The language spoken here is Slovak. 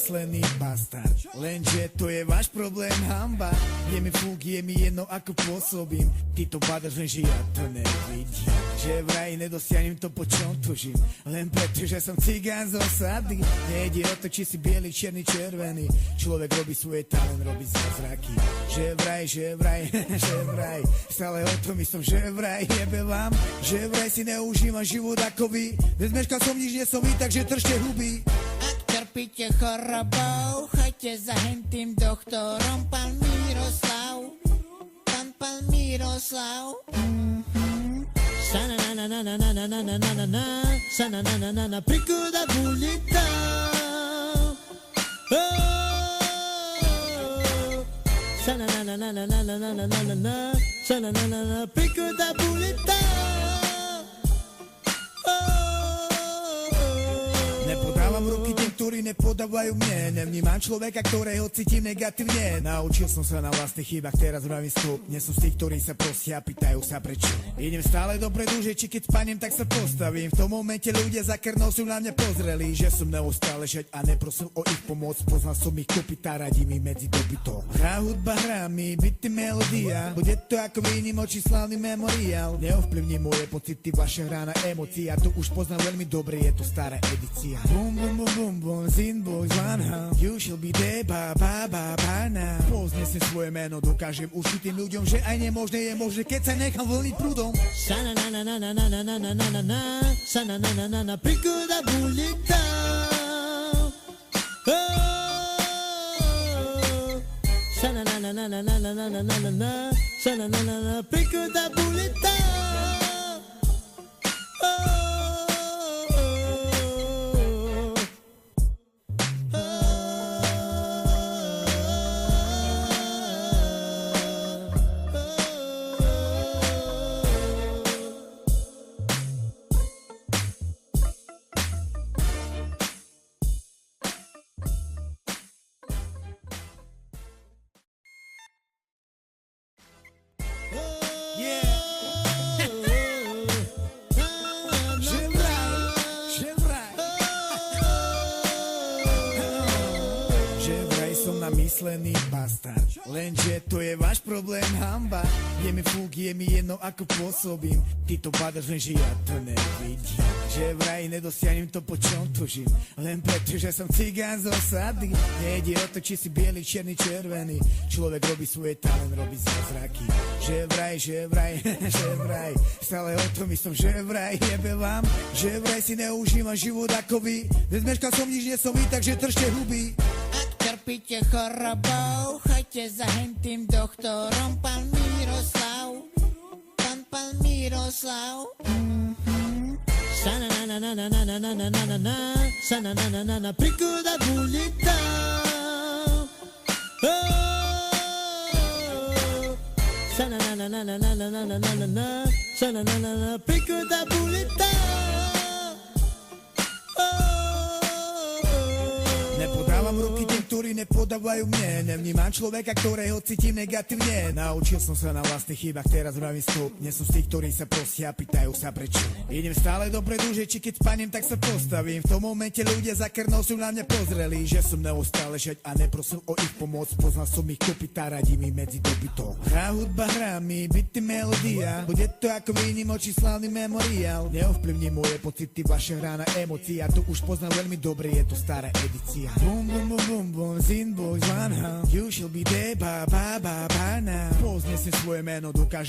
namyslený bastard. Lenže to je váš problém, hamba. Je mi fúk, je mi jedno ako pôsobím. Ty to badaš, lenže ja to nevidím. Že vraj nedosiahnem to, po čom tužím. Len preto, že som cigán z osady. Nejde o to, či si biely, čierny, červený. Človek robí svoje talent, robí zázraky. Že vraj, že vraj. Stále o tom som, že vraj jebe vám. Že vraj si neužívam život ako vy. Nezmeškal som nič, nie som vy, takže držte huby. Ak trpíte chorobou, choďte za hentým doktorom, pán Miroslav. Pán Miroslav. Sa-na-na-na-na-na-na-na-na-na-na-na, sa-na-na-na-na-na, prikuda bulita. Sa-na-na-na-na-na-na-na-na-na-na, sa-na-na-na-na, prikuda bulita. Nepodávam ruky tým, ktorí nepodávajú mne. Nevnímam človeka, ktorého cítim negatívne. Naučil som sa na vlastných chybách, teraz vravím stop. Nie som z tých, ktorí sa prosia a pýtajú sa prečo. Idem stále dopredu, že či keď spaním, tak sa postavím. V tom momente ľudia za krnou sú na mňa pozreli, že som neustále žať a neprosil o ich pomoc. Poznal som ich kopytá, radí mi medzi dobytok. Hrá hudba, hrá mi byty, melódia. Bude to ako výnimočný slávny memoriál. Neovplyvní moje pocity, vaša hra na emócie. Ja to už poznám veľmi dobre, je to stará edícia. Bum, bum, bum, bum, bum, zin, boys, one, huh? You shall be there, ba, ba, ba, ba, now. Poznesem svoje meno, dokážem ušiť tým ľuďom, že aj nemožné je možné, keď sa nechám vlniť prúdom. Sa-na-na-na-na-na-na-na-na-na-na, sa-na-na-na-na-na, prikuda bulita. Sa-na-na-na-na-na-na-na-na-na-na, sa-na-na-na-na, prikuda bulita. Namyslený bastard. Lenže to je váš problém, hamba. Je mi fúk, je mi jedno ako pôsobím. Ty to badaš, lenže ja to nevidím. Že vraj nedosiahnem to, po čom tužím. Len preto, že som cigán z osady. Nejde o to, či si biely, čierny, červený. Človek robí svoje talent, robí zázraky. Že vraj, že vraj. Stále o tom som, že vraj jebe vám. Že vraj si neužívam život ako vy. Nezmeškal som nič, nie som vy, takže držte huby. Trpíte chorobou, choďte za hentým doktorom, pán Miroslav. Pán Miroslav. Sa-na-na-na-na-na-na-na-na-na-na, sa-na-na-na-na-na, prikuda bulita. Sa-na-na-na-na-na-na-na-na-na-na, sa-na-na-na-na, prikuda bulita. Nepodávam ruky tým, ktorí nepodávajú mne. Nevnímam človeka, ktorého cítim negatívne. Naučil som sa na vlastných chybách, teraz vravím stop. Nie som z tých, ktorí sa prosia a pýtajú sa prečo. Idem stále dopredu, že či keď spaním, tak sa postavím. V tom momente ľudia za krnou sú na mňa pozreli, že som neustále žať a neprosil o ich pomoc. Poznal som ich kopytá, radí mi medzi dobytok. Hrá hudba, hrá mi byty, melódia. Bude to ako výnimočný slávny memoriál. Neovplyvní moje pocity, vaša hra na emócie. Ja to už poznám veľmi dobre, je to stará edícia. Bum, bum, bum, bum, bum, zin, boys, one, huh? You shall be there, ba, ba, ba, ba, now. Poznesem svoje meno, dokážem